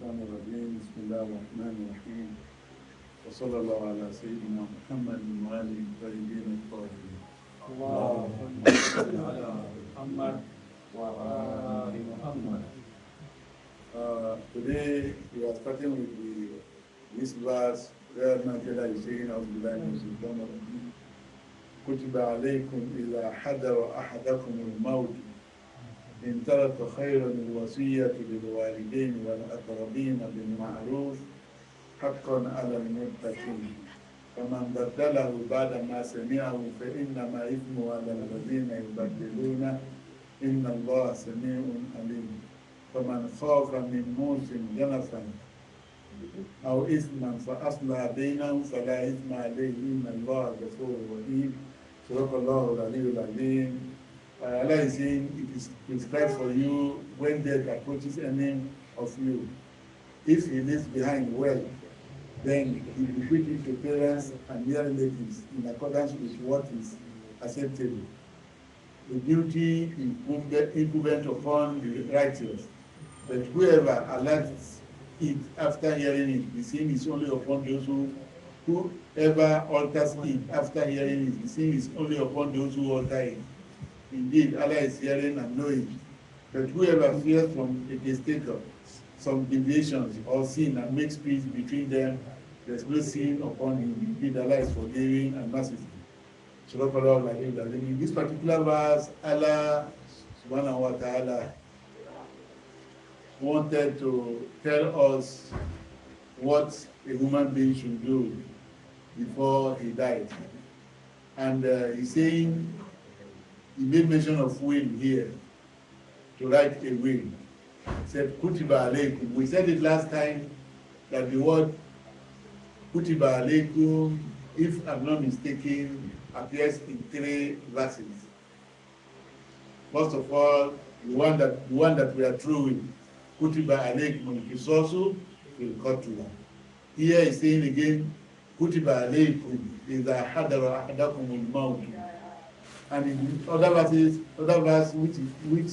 الشيطان الرجيم بسم الله الرحمن الرحيم وصلى الله على سيدنا محمد وآله الطيبين الطاهرين اللهم صل على محمد وآل محمد. Today we are starting with this verse where Najala is saying أعوذ بالله من الشيطان الرجيم كتب عليكم إذا حضر أحدكم الموت إن ترك خيرا الوصية للوالدين والأقربين بالمعروف حقا على المتقين فمن بدله بعد ما سمعه فإنما إثمه على الذين يبدلونه إن الله سميع عليم فمن خاف من موص جنفا أو إثما فأصلح بينهم فلا إثم عليه إن الله غفور رحيم صدق الله العلي العظيم. Allah is saying it is prescribed for you when death approaches any of you. If he leaves behind wealth, then he bequeath it to parents and near relatives in accordance with what is acceptable. The duty incumbent upon the righteous, but whoever alerts it after hearing it, the sin is only upon those whoever alters it after hearing it, the sin is only upon those who alter it. Indeed, Allah is hearing and knowing. But whoever fears from a testator some deviations or sin and makes peace between them, there's no sin upon him. Indeed, Allah is forgiving and merciful. In this particular verse, Allah subhanahu wa ta'ala wanted to tell us what a human being should do before he died. And he's saying, he made mention of will here, to write a will. He said, Kutiba alaykum. We said it last time that the word Kutiba alaykum, if I'm not mistaken, appears in 3 verses. First of all, the one that we are through with, Kutiba alaykum kisosu fil qatl. Here he's saying again, Kutiba alaykum idha hadara ahadakum al-maut. And in other verse which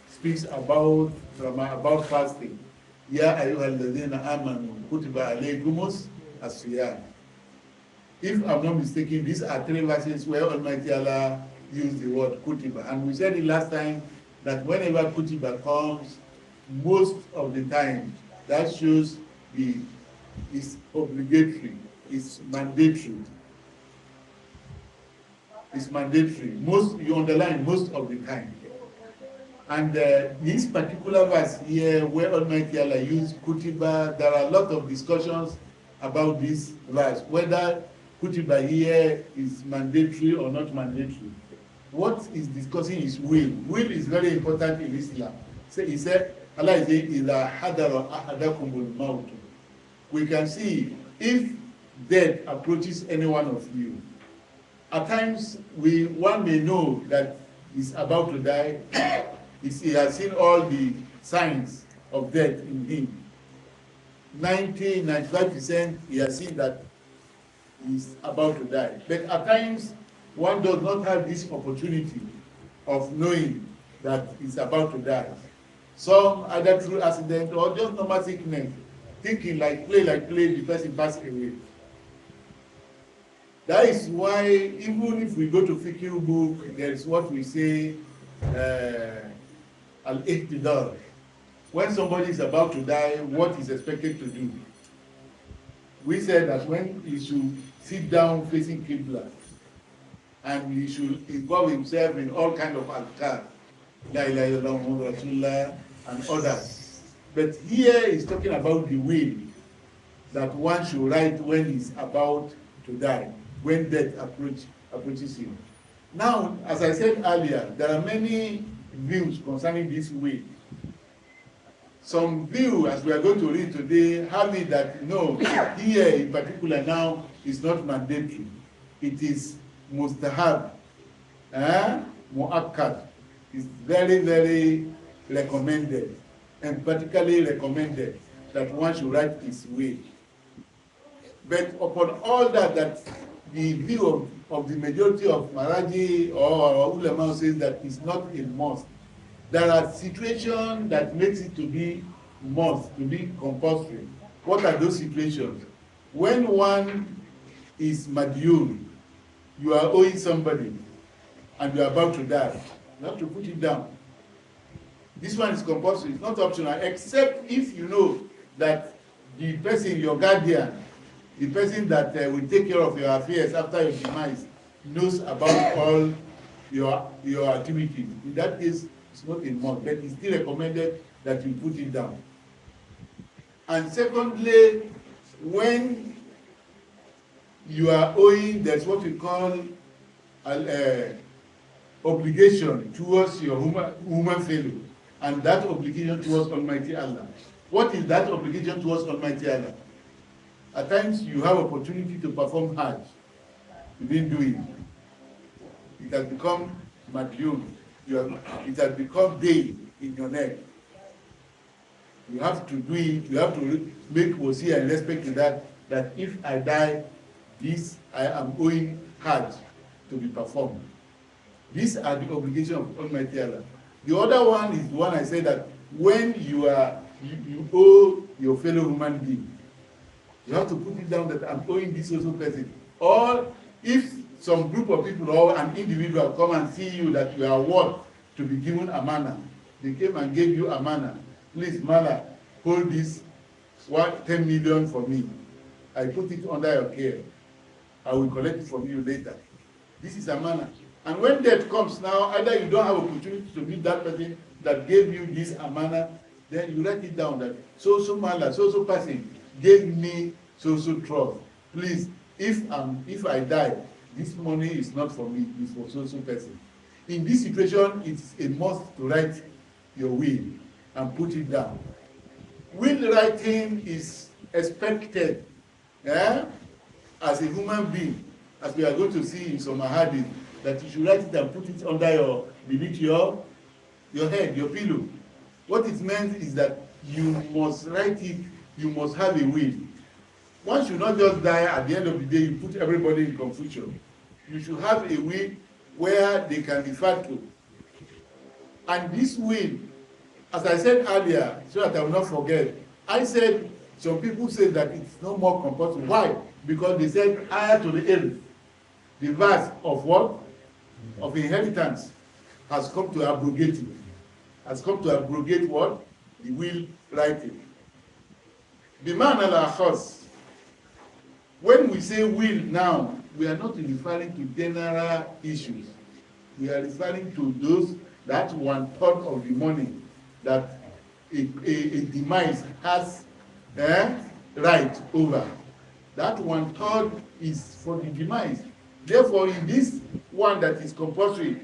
speaks about fasting. Ya ayyuhalladhina amanu kutiba alaykumus as-siyam. If I'm not mistaken, these are 3 verses where Almighty Allah used the word kutiba. And we said it last time that whenever kutiba comes, most of the time that shows it's obligatory, it's mandatory. It's mandatory. You underline most of the time. And this particular verse here, where Almighty Allah used kutiba, there are a lot of discussions about this verse, whether kutiba here is mandatory or not mandatory. What is discussing is will. Will is very important in Islam. So he said, Allah is saying, "Idha hadara ahadakumul maut." We can see if death approaches any one of you. At times, one may know that he's about to die. He has seen all the signs of death in him. 95% he has seen that he's about to die. But at times, one does not have this opportunity of knowing that he's about to die. Some either through accident or just normal sickness, thinking like play, the person passed away. That is why even if we go to fiqh book, there is what we say al-ihtidar. When somebody is about to die, what is expected to do? We said that when he should sit down facing Qibla, and he should involve himself in all kind of adhkar, la ilaha illallah Muhammad Rasulullah and others. But here he's talking about the will that one should write when he's about to die, when death approaches him. Now, as I said earlier, there are many views concerning this will. Some view, as we are going to read today, have it that no, here in particular now is not mandatory. It is mustahab, mu'akkad. It's very, very recommended, and particularly recommended that one should write his will. But upon all that the view of the majority of Maraji or ulama says that it's not a must. There are situations that makes it to be must, to be compulsory. What are those situations? When one is madyun, you are owing somebody and you are about to die, you have to put it down. This one is compulsory, it's not optional, except if you know that the person, your guardian, the person that will take care of your affairs after your demise, knows about all your activities. In that case, it's not a must, but it's still recommended that you put it down. And secondly, when you are owing, there's what we call obligation towards your human fellow, and that obligation towards Almighty Allah. What is that obligation towards Almighty Allah? At times you have opportunity to perform Hajj, you didn't do it. It has become madlum. It has become day in your neck. You have to do it. You have to make wasiya in respect to that. That if I die, this I am owing Hajj to be performed. These are the obligations of Almighty Allah. The other one is the one I said that when you owe your fellow human being, you have to put it down that I'm owing this also person. Or if some group of people or an individual come and see you that you are worth to be given a manna, they came and gave you a manna. Please, Mala, hold this 10 million for me. I put it under your care. I will collect it from you later. This is a manna. And when death comes now, either you don't have opportunity to meet that person that gave you this amana, then you write it down that so mala, so person gave me so trust. Please, if I die, this money is not for me, it's for so person. In this situation, it's a must to write your will and put it down. Will writing is expected as a human being, as we are going to see in some hadith, that you should write it and put it under beneath your head, your pillow. What it means is that you must write it, you must have a will. One should not just die at the end of the day, you put everybody in confusion. You should have a will where they can refer to. And this will, as I said earlier, so that I will not forget, I said, some people say that it's no more compulsory. Why? Because they said, ayah to the earth, the verse of what? Of inheritance has come to abrogate it. Has come to abrogate what? The will writing. Biman al-akhas. When we say will now, we are not referring to general issues. We are referring to those, that 1/3 of the money that a demise has right over. That 1/3 is for the demise. Therefore, in this one that is compulsory,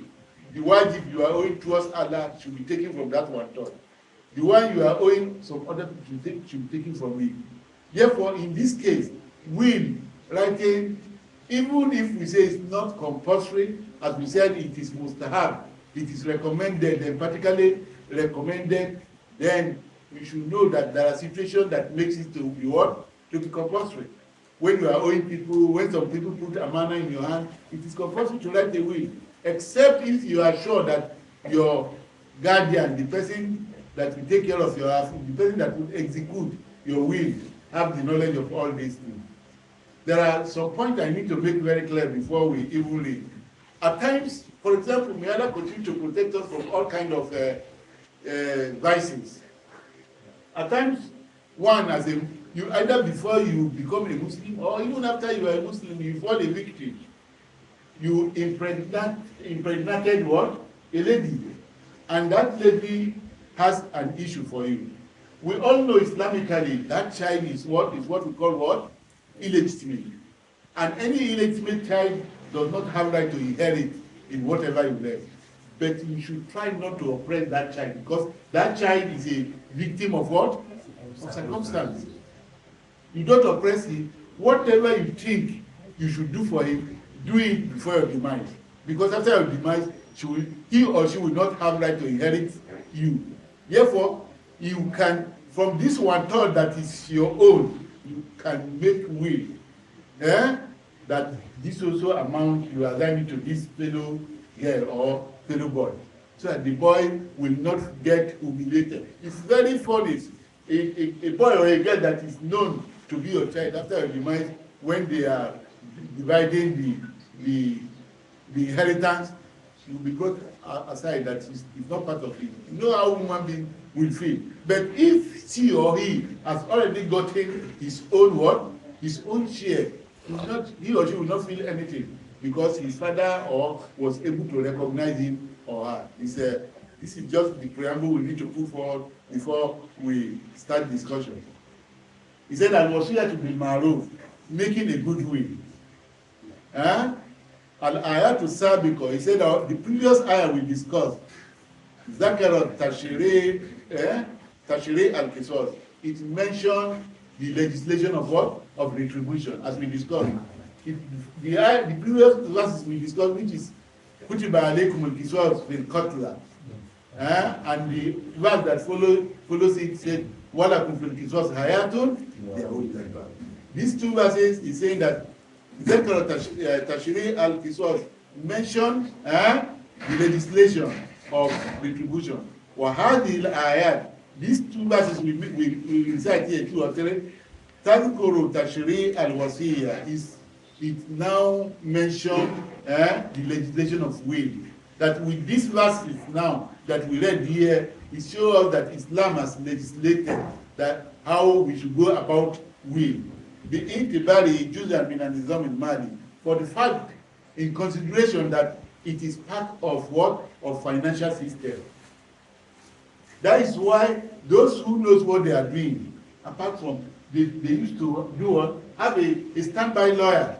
the wajib you are owing towards Allah should be taken from that 1/3. The one you are owing some other people should be taken from me. Therefore, in this case, will writing, even if we say it's not compulsory, as we said, it is mustahab, it is recommended, and particularly recommended, then we should know that there are situations that makes it to be what? To be compulsory. When you are owing people, when some people put a manna in your hand, it is compulsory to write a will, except if you are sure that your guardian, the person that will take care of your affairs, the person that will execute your will, have the knowledge of all these things. There are some points I need to make very clear before we even read. At times, for example, may Allah continue to protect us from all kinds of vices. At times, one, as a you either before you become a Muslim or even after you are a Muslim, you fall a victim. You impregnated what? A lady. And that lady has an issue for you. We all know Islamically that child is what we call what? Illegitimate. And any illegitimate child does not have right to inherit in whatever you left. But you should try not to oppress that child, because that child is a victim of what? Of circumstance. You don't oppress him. Whatever you think you should do for him, do it before your demise. Because after your demise, he or she will not have right to inherit you. Therefore, you can, from this 1/3 that is your own, you can make will that this also amount you assign it to this fellow girl or fellow boy, so that the boy will not get humiliated. It's very funny. a boy or a girl that is known to be your child after your demise, when they are dividing the inheritance, you will be brought aside that is not part of it. You know how human being will feel. But if she or he has already gotten his own what? His own share, he or she will not feel anything because his father or was able to recognize him or her. This is just the preamble we need to put forward before we start discussion. He said that was here to be maruf, making a good will. Al-ayat to he said that the previous ayah we discussed, Zakarat Tashri al-Qisas, it mentioned the legislation of what? Of retribution, as we discussed. The previous verses we discussed, which is Kutiba alaykum al-Qisas fil qatla, and the verse that follows it said, Walakum fil Qisas hayatun. These two verses is saying that Zakarat Tashri al-Qisas mentioned the legislation of retribution. Wahadil ayat, these two verses we recite here, 2 or 3, Tadhkuru Tashri al-Wasiyya, it now mention the legislation of will. That with these verses now that we read here, it shows us that Islam has legislated that how we should go about will. The intibari juzan min an-nizam al-mali, for the fact in consideration that it is part of what? Of financial system. That is why those who knows what they are doing, apart from they used to do what? Have a standby lawyer.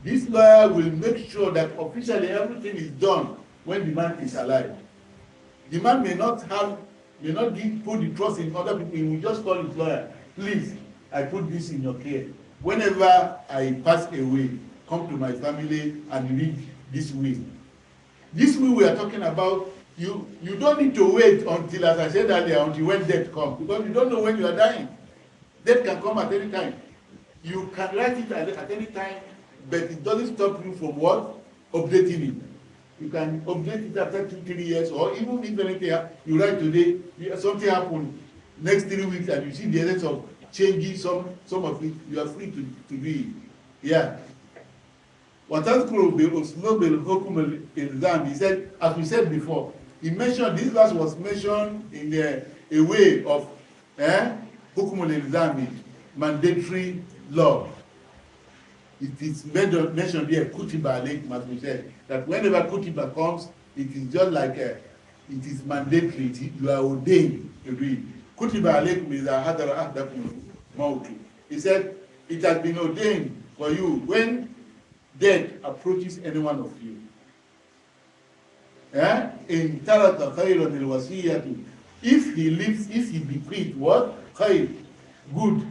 This lawyer will make sure that officially everything is done when the man is alive. The man may not put the trust in other people. He will just call his lawyer, please, I put this in your care. Whenever I pass away, come to my family and read this will. This will we are talking about, you don't need to wait until, as I said earlier, until when death comes, because you don't know when you are dying. Death can come at any time. You can write it at any time, but it doesn't stop you from what? Updating it. You can update it after 2-3 years, or even if anything you write today, something happened next 3 weeks, and you see the essence of changing some of it, you are free to do it. Yeah. He said, as we said before, he mentioned, this verse was mentioned in a way of hukumul ilzami, mandatory law. It is mentioned here, kutiba alaykum, as we said, that whenever kutiba comes, it is just like it is mandatory. You are ordained to do it. Kutiba alaykum is hadara ahdakum mawtu. He said, it has been ordained for you when death approaches any one of you. In tarata khayran al-wasiyatu, if he lives, if he bequeath what? Khayr, good.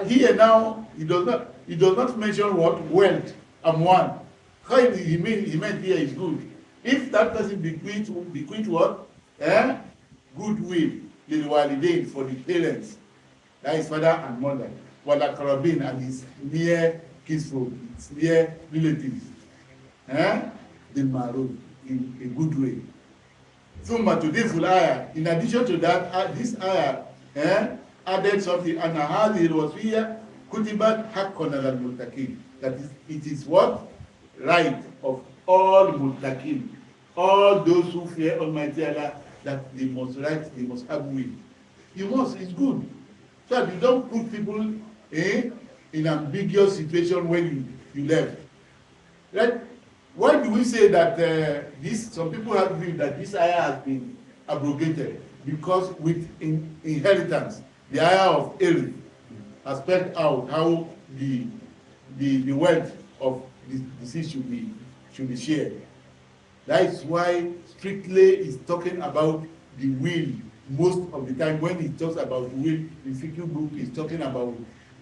Here now, he does not mention what? Wealth, one. Khayr, he meant here is good. If that person bequeath what? Goodwill, lil walidain, for the parents, that is father and mother, wal aqrabin, and his near kinsfolk, his near relatives, the maruf, in a good way. Thumma tudiful ayah, in addition to that, this ayah added something, and hadhihi al-wasiyya kutibat haqqan ala al-muttaqin, that is, it is what? Right of all muttaqin, all those who fear Almighty Allah, that they must write, they must have will. You must, it's good. So that you don't put people in ambiguous situation when you left. Right? Why do we say that some people have believed that this ayah has been abrogated? Because with inheritance, the ayah of Irith has spelled out how the wealth of the deceased should be shared. That is why strictly is talking about the will most of the time. When he talks about will, the fiqh book is talking about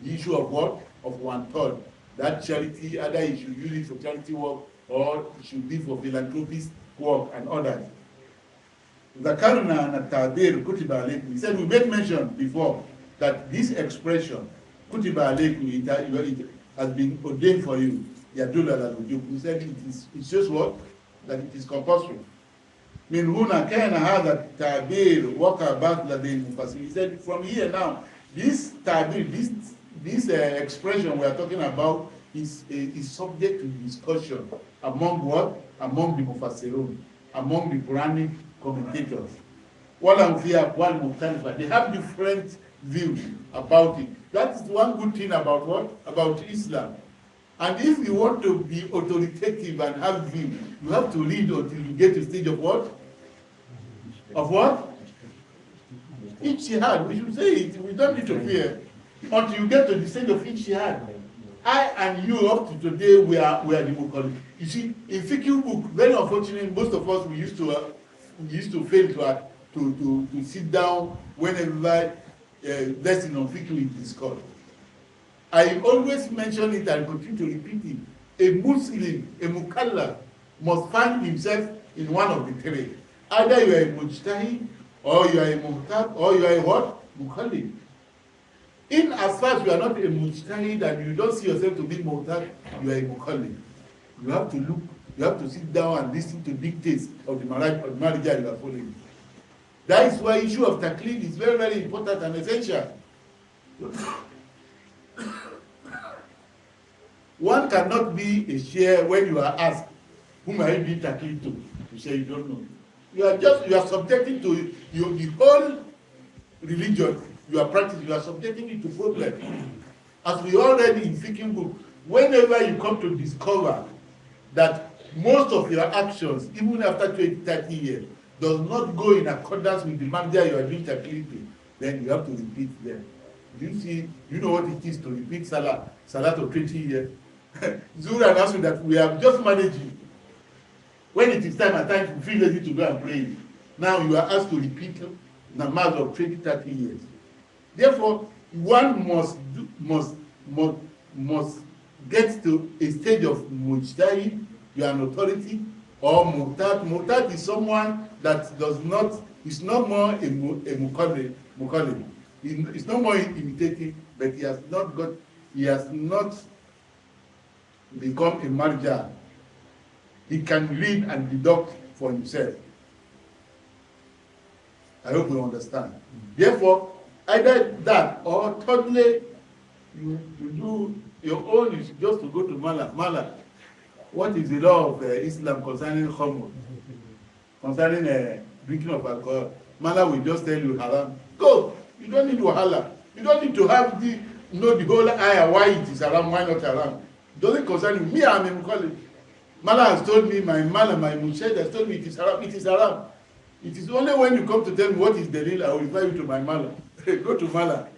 the issue of what? Of 1/3. That charity, either you should use it for charity work or it should be for philanthropist work and others. Zakarna and Tadir Kutiba Alaykum. He said we made mention before that this expression, Kutiba Alaykum, it has been ordained for you. Yadul ala wujub. He said it shows what? That it is compulsory. من هنا كان هذا التعبير وقع بعض لدى المفسرين. He said from here now, this تعبير, this expression we are talking about is subject to discussion among what? Among the mufassirun, among the Quranic commentators. وَلَمْ فِيهَا أَقْوَالٌ مُخْتَلِفَةٌ. They have different views about it. That is one good thing about what? About Islam. And if you want to be authoritative and have view, you have to read until you get to the stage of what? Of what? Ijtihad. We should say it. We don't need to fear. Until you get to the stage of Ijtihad. I and you up to today, we are the Muqallid. You see, in fiqh book, very unfortunately, most of us we used to fail to sit down whenever lesson on fiqh is discussed. I always mention it and continue to repeat it. A Muslim, a Mukallaf, must find himself in one of the three. Either you are a Mujtahid, or you are a Muhtab, or you are a what? Muqallid. In as far as you are not a Mujtahid and you don't see yourself to be Muhtab, you are a Muqallid. You have to look, you have to sit down and listen to dictates of the marriage you are following. That is why issue of taqlid is very, very important and essential. One cannot be a Shia when you are asked, whom are you being taqlid to? You say you don't know. You are subjecting to the whole religion you are practicing, you are subjecting it to problem. As we already in fiqh book, whenever you come to discover that most of your actions, even after 20, 30 years, does not go in accordance with the mantra you are being taqlid to, then you have to repeat them. You know what it is to repeat Salah of 20 years? Zubair announced me that we have just managed it. When it is time, at times we feel ready to go and pray. Now you are asked to repeat namaz of 20, 30 years. Therefore, one must get to a stage of mujtahid, you are an authority, or muhtab. Muhtab is someone that is not more a muqallid. It's not more imitative, but he has not become a marja. He can read and deduct for himself. I hope you understand. Therefore, either that or thirdly, you do your own is just to go to Mala. Mala, what is the law of Islam concerning khamr? Concerning drinking of alcohol? Mala will just tell you haram. Go. You don't need wahala. You don't need to have the whole ayah why it is haram, why not haram. It doesn't concern me. I'm a Muqallid. Mala has told me, my Mujtahid has told me it is haram. It is haram. It is only when you come to tell me what is the deal, I will refer you to my Mala. Go to Mala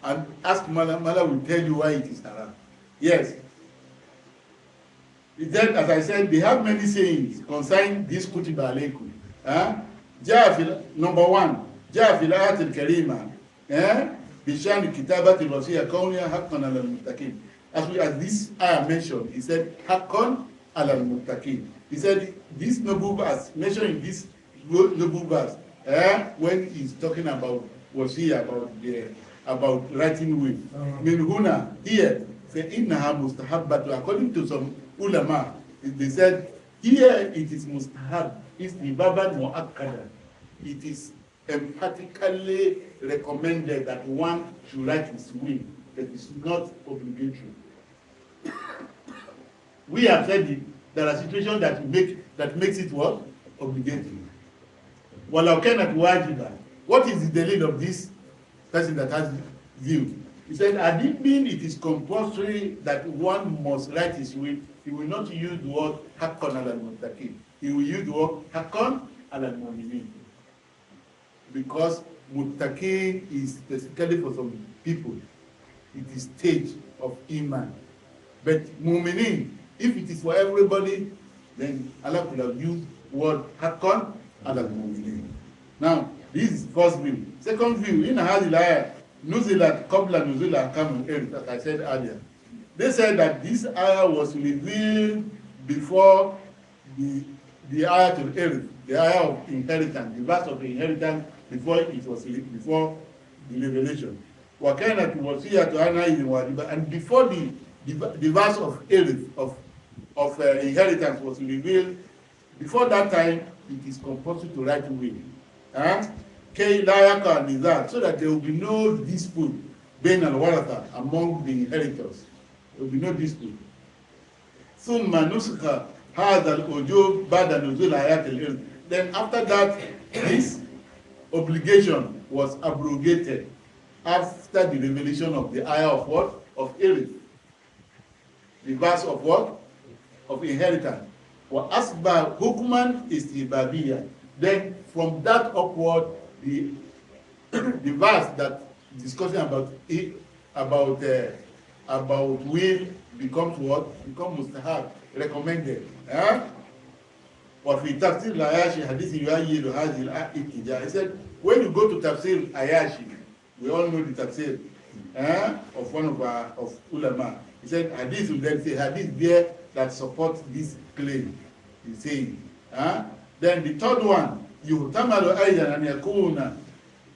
and ask Mala. Mala will tell you why it is haram. Yes. Then, as I said, they have many sayings concerning this kutiba alaykum. Number one, جاء في الآية الكريمة بشأن كتابة الوصية كونها حقا على المتقين. As this ayah mentioned, he said حقا على المتقين. He said this noble verse, mentioned in this noble verse, when he's talking about wasiya, about writing will. Min huna, here, فإنها مستحبة. According to some ulama, they said here it is mustahab. It's the verbal mu'akkada. It is emphatically recommended that one should write his will. That is not obligatory. We have said it. There are situations that makes it what? Obligatory. وَلَوْ كَانَتْ وَاجِبًا. What is the delil of this person that has view? He said, had it been it is compulsory that one must write his will, he will not use the word haqqan ala al-muttaqin. He will use the word haqqan ala al-mu'minin. Because muttaqin is specifically for some people. It is stage of iman. But mu'minin, if it is for everybody, then Allah could have used the word haqqan ala al-mu'minin. Now, this is first view. Second view, in hadhihi al-ayah, nuzilat qabla nuzul ahkam al-irth, as I said earlier. They said that this ayah was revealed before the ayah to irth, the ayah of inheritance, the verse of the inheritance before the revelation. وَكَانَتْ وَصِيَّةُ عَنَيْهِ وَاجِبًا. And before the verse of irth, of inheritance was revealed, before that time, it is compulsory to write will. Kay layaka nizar, so that there will be no dispute bain al-waratha among the inheritors. There will be no dispute. ثم نسخ هذا الوجوب بعد نزول آيات الإرث. Then after that, this obligation was abrogated after the revelation of the ayah of what? Of Irith. The verse of what? Of inheritance. وَأَصْبَحَ حُكْمًا إِسْتِحْبَابِيًّا. Then from that upward, the verse that discussing about will becomes what? Becomes mustahab, recommended. وفي تفسير العياشي حديث يؤيد هذه الاتجاه. He said, when you go to Tafsir Ayashi, we all know the Tafsir of one of our ulama. He said, hadith will then say, hadith there that supports this claim. He's saying. Then the third one, يُهْتَمَلُ أَيْضًا أَنْ يَكُونَ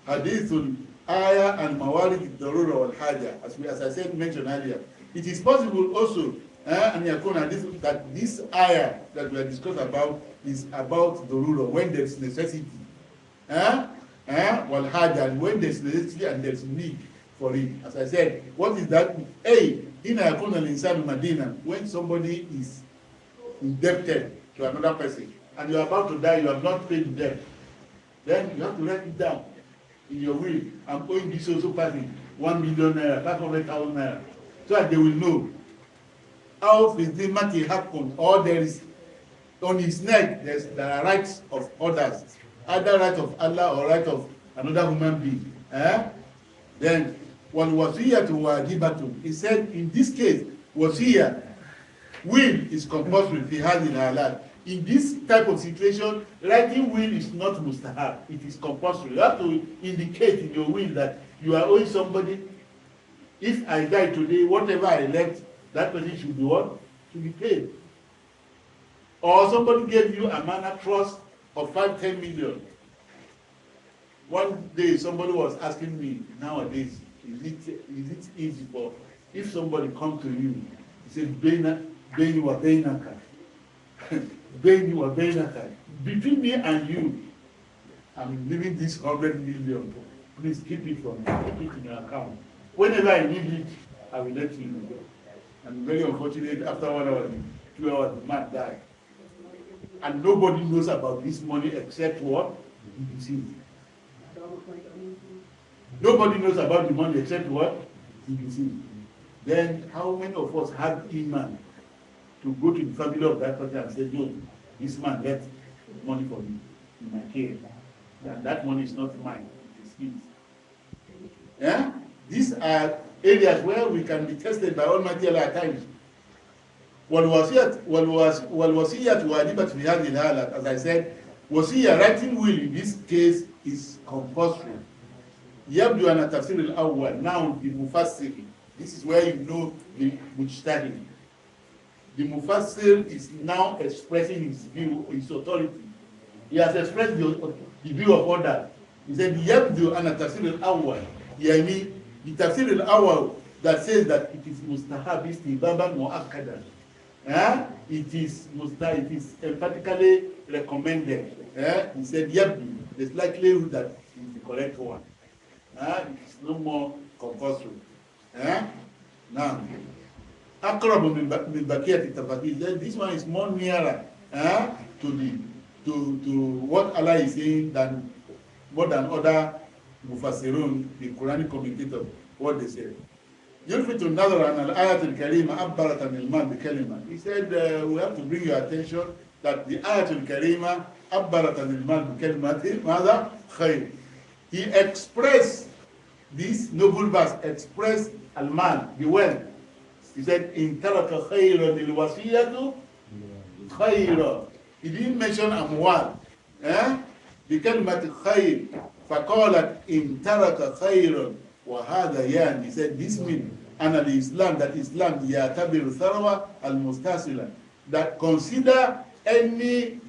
حديث الآية عن موارد الضرورة والحاجة. As I said, mentioned earlier. It is possible also أن يكون حديث that this ayah that we are discussing about is about ضرورة, when there is necessity. والحاجة, and when there is necessity and there is need for it. As I said, what is that? A, هنا يكون الإنسان مدينا, when somebody is indebted to another person and you are about to die, you have not paid the debt, then you have to write it down in your will. I'm owing this also person 1 million naira, 500,000 naira, so that they will know how it happened, or there is on his neck there are rights of others, either right of Allah or right of another human being. Then وَالْوَصِيَّةُ وَاجِبَةٌ. He said in this case, wasiya, will is compulsory fi hadhihi al-halat. In this type of situation, writing will is not mustahab, it is compulsory. You have to indicate in your will that you are owing somebody. If I die today, whatever I left, that person should be what? Should be paid. Or somebody gave you a manor trust of 5-10 million. One day somebody was asking me, nowadays, is it easy for, if somebody comes to you, he said, Beni wa Beinaka. Beni wa Beinaka. Between me and you, I'm leaving this 100 million. Please keep it from me, keep it in your account. Whenever I need it, I will let you know. I'm very unfortunate, after 1 hour, 2 hours, the man died. And nobody knows about this money except what? The deceased. Nobody knows about the money except what? The deceased. Then how many of us have iman to go to the family of that person and say, no, this man left money for me in my care. And that money is not mine, it is his. Yeah? These are areas where we can be tested by Almighty Allah at times. وَالْوَصِيَّةُ وَاجِبَةٌ فِي هَذِهِ الْحَالَةِ. As I said, wasiya, writing will in this case is compulsory. يبدو أن التفسير الأول. Now the mufassir, this is where you know the mujtahid. The mufassir is now expressing his view, his authority. He has expressed the view of others. He said, يبدو أن التفسير الأول, يعني the tafsir al-awwal that says that it is mustahab istihbaban mu'akkadan. It is emphatically recommended. He said, yabdu, there's likelihood that it is the correct one. It is no more compulsory. Now, akrabu min bakiyati tafadil. This one is more nearer to what Allah is saying than more than other mufassirun, the Quranic commentators, what they say. يلفت النظر أن الآية الكريمة عبرت عن المال بكلمة. He said, we have to bring your attention that the آية الكريمة عبرت عن المال بكلمة ماذا؟ خير. He expressed this noble verse, expressed al-mal, the wealth. He said, إن ترك خيرا الوصية خيرا. He didn't mention amwal. بكلمة خير. فقالت إن ترك خيرا وهذا يعني. He said this means أن الإسلام, that Islam يعتبر ثروة المستحصلة, that consider any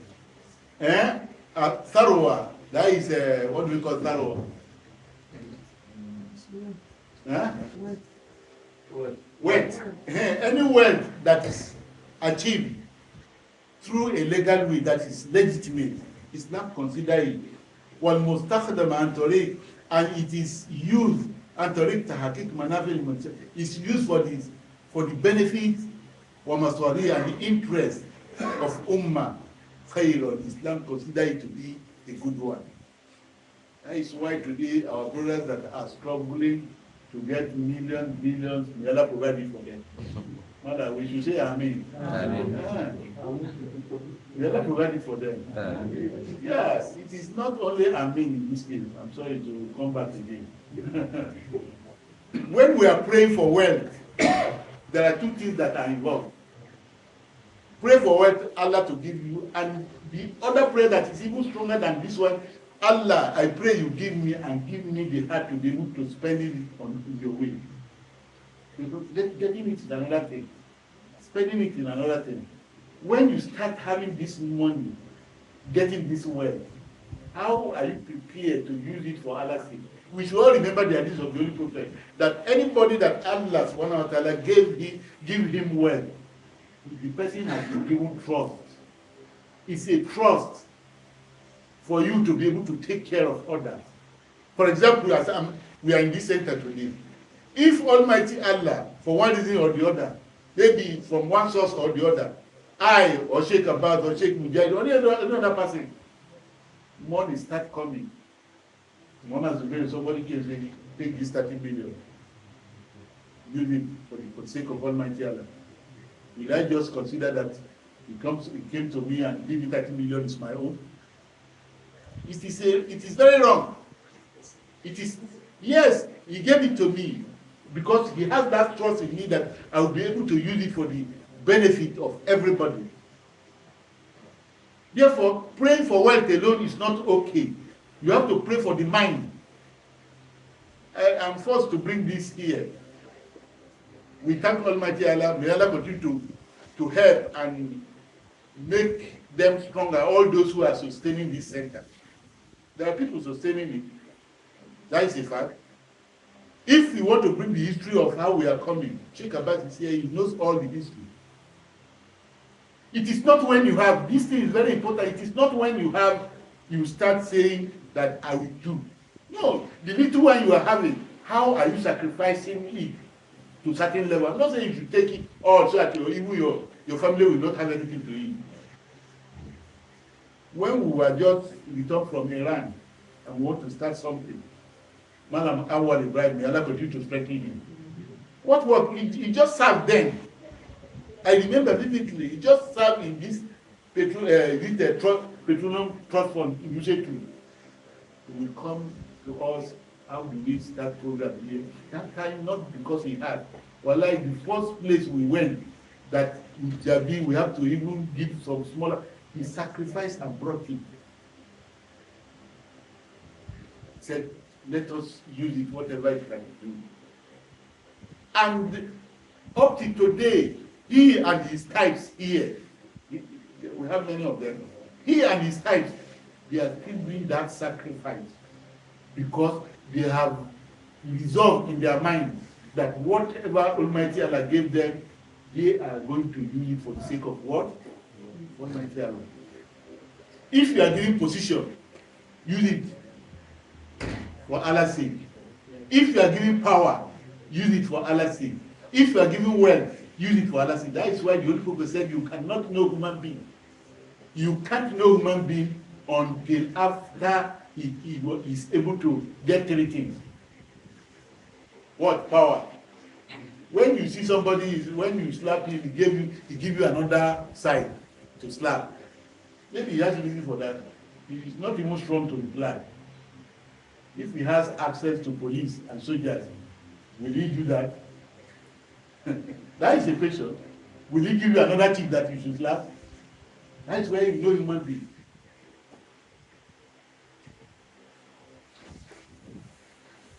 ثروة, that is what do we call ثروة? Wealth. Any wealth that is achieved through a legal way that is legitimate, Islam consider it. وَالْمُسْتَخْدَمَ عَنْ طَرِيقٍ, and it is used عن طريق تحقيق منافع المنشأ. It's used for the benefit ومصالح and the interest of Ummah. خير. Islam consider it to be a good one. That is why today our brothers that are struggling to get millions, billions, may Allah provide it for them. Mother, we should say Amen. May Allah provide it for them. Yes, it is not only Amen in this case. I'm sorry to come back again. When we are praying for wealth, there are two things that are involved. Pray for wealth, Allah to give you, and the other prayer that is even stronger than this one, Allah, I pray you give me and give me the heart to be able to spend it on your way. Getting it is another thing. Spending it in another thing. When you start having this money, getting this wealth, how are you prepared to use it for Allah's sake? We should all remember the hadith of the Holy Prophet that anybody that Allah subhanahu wa ta'ala give him wealth, the person has been given trust. It's a trust for you to be able to take care of others. For example, as we are in this center today, if Almighty Allah, for one reason or the other, maybe from one source or the other, I or Sheikh Abbas or Sheikh Mujahid or any other person, money start coming. Zubair, somebody can say, take this 30 million. Use it for the sake of Almighty Allah. Will I just consider that it came to me and give me 30 million is my own? It is very wrong. It is, yes, he gave it to me because he has that trust in me that I will be able to use it for the benefit of everybody. Therefore, praying for wealth alone is not okay. You have to pray for the mind. I am forced to bring this here. We thank Almighty Allah. May Allah continue to help and make them stronger, all those who are sustaining this center. There are people sustaining it. That is a fact. If you want to bring the history of how we are coming, Sheikh Abbas is here, he knows all the history. It is not when you have, this thing is very important, it is not when you have, you start saying that I will do. No, the little one you are having, how are you sacrificing it to a certain level? I'm not saying you should take it all so that even your family will not have anything to eat. When we were just returned from Iran and we want to start something, Malam Awal Ibrahim, may Allah continue to strengthen him. What work? He just served then. I remember vividly, he just served in this petroleum trust fund initiative. He will come to us, how do we start program here? That time, not because he had. Well, like the first place we went, that in Jabi, we have to even give some smaller, he sacrificed and brought it. Said, let us use it, whatever it can do. And up to today, he and his types here, we have many of them, he and his types, they are still doing that sacrifice because they have resolved in their mind that whatever Almighty Allah gave them, they are going to use it for the sake of what? Almighty Allah. If you are giving position, use it for Allah's sake. If you are giving power, use it for Allah's sake. If you are giving wealth, use it for Allah's sake. That is why the Holy Prophet said you cannot know human being. You can't know human being until after he is able to get three things. What? Power. When you see somebody, when you slap him, he give you another side to slap. Maybe he has reason for that. He is not even strong to reply. If he has access to police and soldiers, will he do that? That is a question. Will he give you another tip that you should slap? That is where you know human being.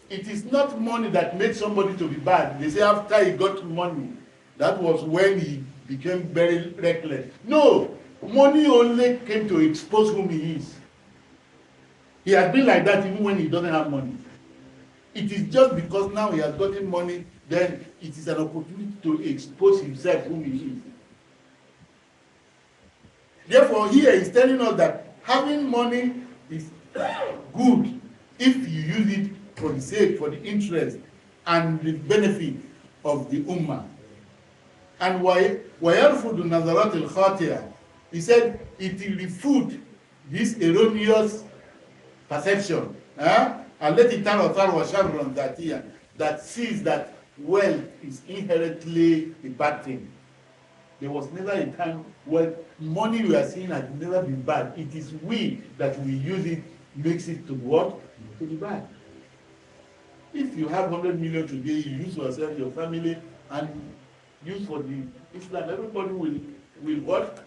It is not money that makes somebody to be bad. They say after he got money, that was when he became very reckless. No, money only came to expose whom he is. He has been like that even when he doesn't have money. It is just because now he has gotten money, then it is an opportunity to expose himself whom he is. Therefore, here he's telling us that Having money is good if you use it for the sake, for the interest and the benefit of the ummah. And why وَيَرْفُضُ النَّظَرَاتِ الْخَاطِئَةِ, he said it will refute this erroneous perception التي ترى ثروة شرا ذاتيا, that sees that wealth is inherently a bad thing. There was never a time when money we are seeing has never been bad. It is we that we use it, makes it to what? To be bad. If you have 100 million today, you use for yourself, your family, and use for the Islam, everybody will what?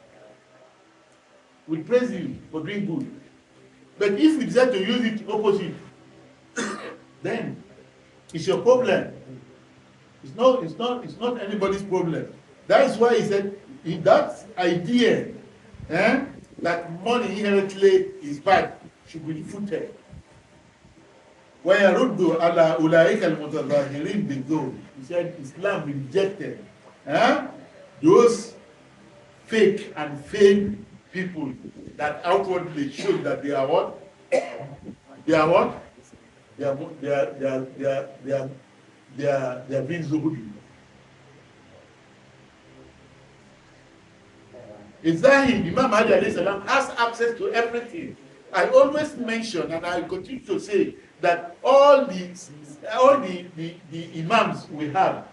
Will praise you for doing good. But if you decide to use it opposite, then it's your problem. It's not anybody's problem. That is why he said that idea that money inherently is bad should be refuted. وَيَرُدُّ عَلَى أُولَٰئِكَ الْمُتَظَاهِرِينَ بِالظُّلْمِ. He said Islam rejected those fake and feigned people that outwardly show that they are what? They are what? They are being zuhud. Exactly, Imam Ali alayhi salam has access to everything. I always mention and I continue to say that all the imams we have,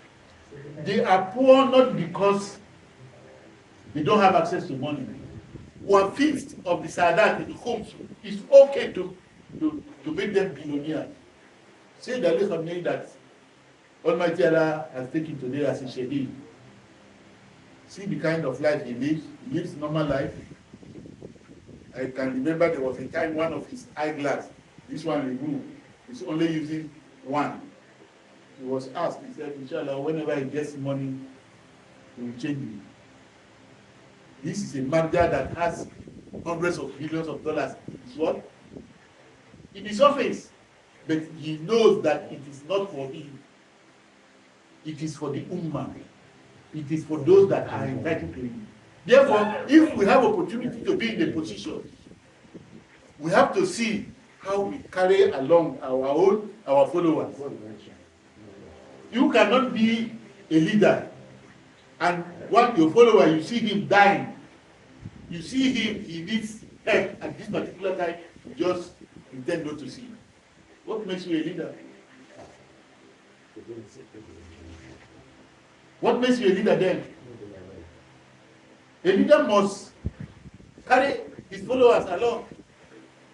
they are poor not because they don't have access to money. 1/5 of the Sadat in the homes is okay to make them billionaires. Say that Almighty Allah has taken today as a shaheed. See the kind of life he lives. He lives normal life. I can remember there was a time one of his eyeglass, this one removed, he's only using one. He was asked, he said, inshallah, whenever he gets money, he will change it. This is a marja that has hundreds of billions of dollars. It's what? In his office. But he knows that it is not for him. It is for the ummah. It is for those that are entitled to it. Therefore, if we have opportunity to be in a position, we have to see how we carry along our followers. You cannot be a leader and one your follower, you see him dying, you see him, he needs help at this particular time, you just intend not to see him. What makes you a leader? What makes you a leader then? A leader must carry his followers along.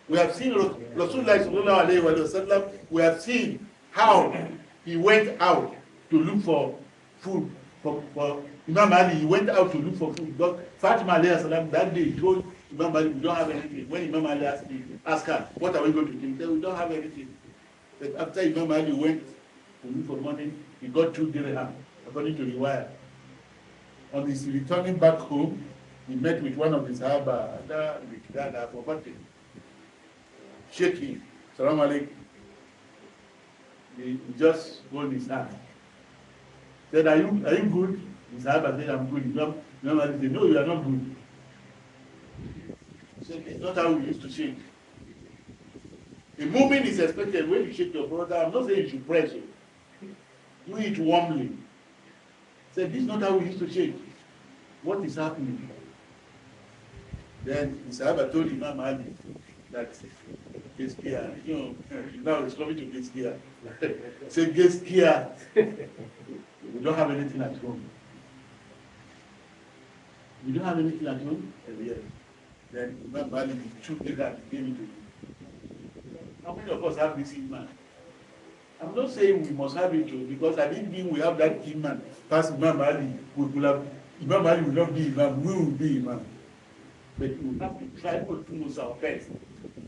We have seen Rasulullah sallallahu alayhi wa sallam, we have seen how he went out to look for food for Imam Ali. He went out to look for food. But Fatima alayhi salam, that day, he told Imam Ali, we don't have anything. When Imam Ali asked her, what are we going to do? He said, we don't have anything. But after Imam Ali went to look for money, he got 2 dirham, according to the wire. On his returning back home, he met with one of his Sahaba, that I forgot him. Sheikh, Salaam alaikum. He just hold his hand. Said, are you good? His Sahaba said, I'm good. Imam Ali said, no, you are not good. He said, it's not how we used to shake. A moment is expected when you shake your brother. I'm not saying you should press it. Do it warmly. He said, this is not how we used to shake. What is happening? Then the Sahaba told Imam Ali that Gaskiya, now it's coming to Gaskiya. Say Gaskiya, we don't have anything at home. We don't have anything at home? Yes. Then Imam Ali took that, gave it to him. How many of us have this iman? I'm not saying we must have it too, because I didn't mean we have that iman. Past Imam Ali, Imam Ali will not be Imam, we will be Imam. But we have to try to do our best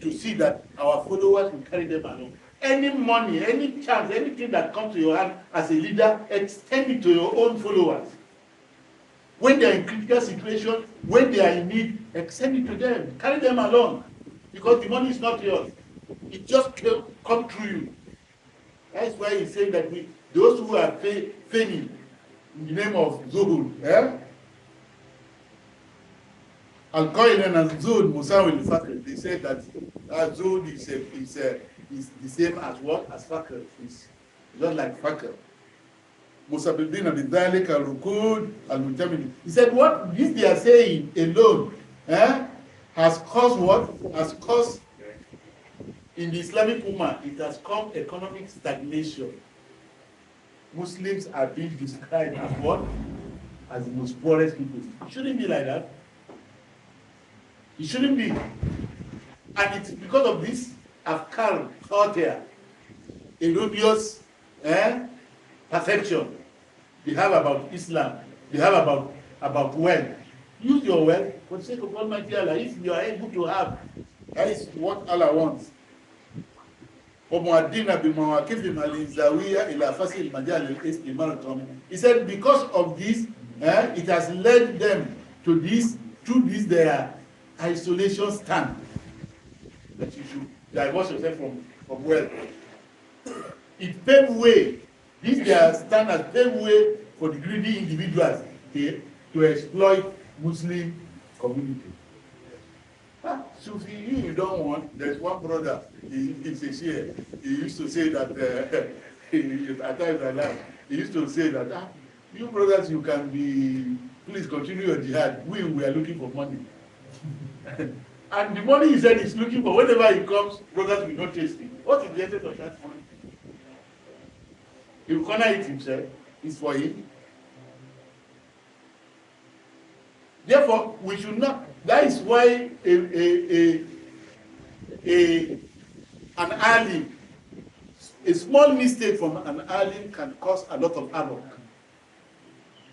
to see that our followers will carry them along. Any money, any chance, anything that comes to your hand as a leader, extend it to your own followers. When they are in critical situation, when they are in need, extend it to them, carry them along. Because the money is not yours. It just come through you. That's why he's saying that those who are feigning in the name of Zuhud, Al-Qa'ilan and Zuhd Musawi al-Fakr. They say that Zuhd is the same as what? As Fakr. It's just like Fakr. Musabibina bidhalika al-rukud al-mujtamil. He said, what this they are saying alone has caused what? Has caused in the Islamic Ummah, it has caused economic stagnation. Muslims are being described as what? As the most poorest people. It shouldn't be like that. It shouldn't be. And it's because of this afkar, thought here, erroneous perception they have about Islam, they have about wealth. Use your wealth for the sake of Almighty Allah. If you are able to have, that is what Allah wants. He said, because of this, it has led them to this, through this their isolation stand, that you should divorce yourself from wealth. It paved way, this their stand has paved way for the greedy individuals to exploit Muslim community. Sufi, you don't want. There's one brother, he's a Sheikh. He used to say that, at times I laugh, he used to say that, you brothers, you can be, please continue your jihad. We are looking for money. And the money he said he's looking for, whenever he comes, brothers will not taste it. What is the essence of that money? He will corner it himself. It's for him. Therefore, we should not. That is why an alim, a small mistake from an alim can cause a lot of havoc.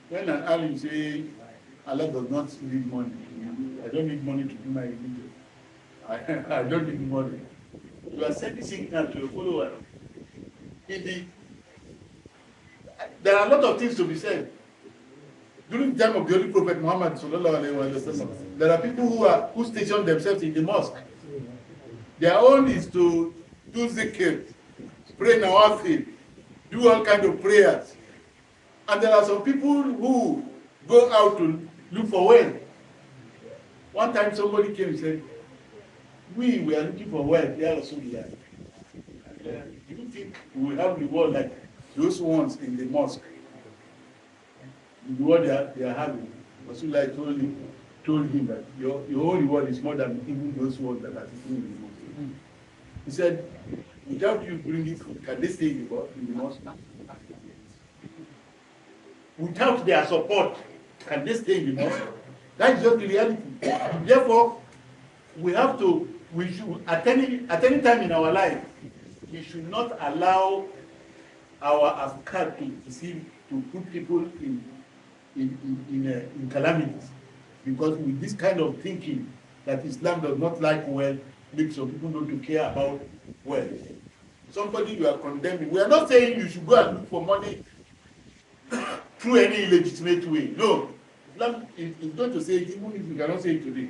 When an alim say, Allah does not need money, I don't need money to do my religion. I don't need money. You are sending signal to your follower. There are a lot of things to be said. During the time of the Holy Prophet Muhammad ﷺ, there are people who station themselves in the mosque. Their own is to do zikr, pray nawafil, do all kinds of prayers. And there are some people who go out to look for wealth. One time somebody came and said, we are looking for wealth, Ya Rasulullah. Do you think we will have reward like those ones in the mosque? The reward they are having. Rasulullah told him that your own reward is more than even those ones that are sitting in the mosque. He said, without you bringing food, can they stay in the mosque? Without their support, can they stay in the mosque? That is just the reality. Therefore, we should, at any time in our life, we should not allow our afkar to put people in calamities. Because with this kind of thinking that Islam does not like wealth, makes some people not to care about wealth. Somebody you are condemning. We are not saying you should go and look for money through any illegitimate way. No. Islam is going to say it, even if we cannot say it today.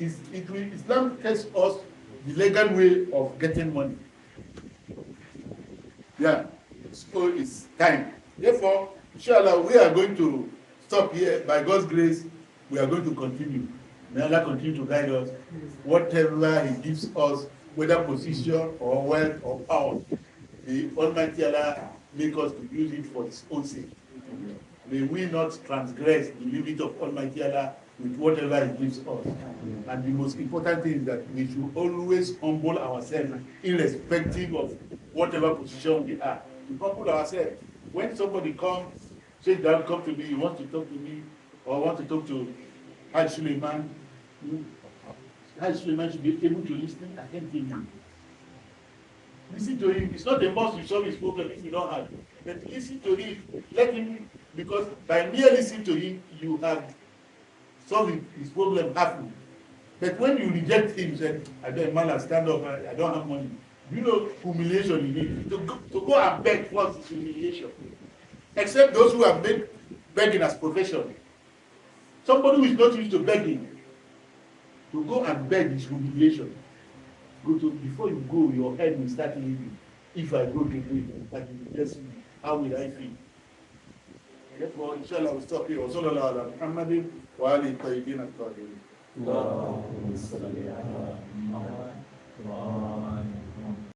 Islam tells us the legal way of getting money. Yeah. So it's time. Therefore, inshallah, we are going to stop here. By God's grace, we are going to continue. May Allah continue to guide us. Whatever He gives us, whether position or wealth or power, the Almighty Allah make us to use it for His own sake. May we not transgress the limit of Almighty Allah with whatever He gives us. And the most important thing is that we should always humble ourselves, irrespective of whatever position we are. To humble ourselves. When somebody comes, Sheikh, come to me, he wants to talk to me, or want to talk to Hajj Suleiman, Hajj Suleiman should be able to listen attentively. Listen to him. It's not the must you solve his problem if you don't have. But listen to him. Let him, because by mere listening to him, you have solved his problem halfway. But when you reject him, say, I don't man, stand up, I don't have money. You know humiliation you need. To go and beg first is humiliation. Except those who have made begging as profession. Somebody who is not used to begging, to go and beg is humiliation. Before you go, your head will start leaving. If I go to do that, just how will I feel? Therefore, inshallah, we'll stop here. اللهم صل على محمد وعلى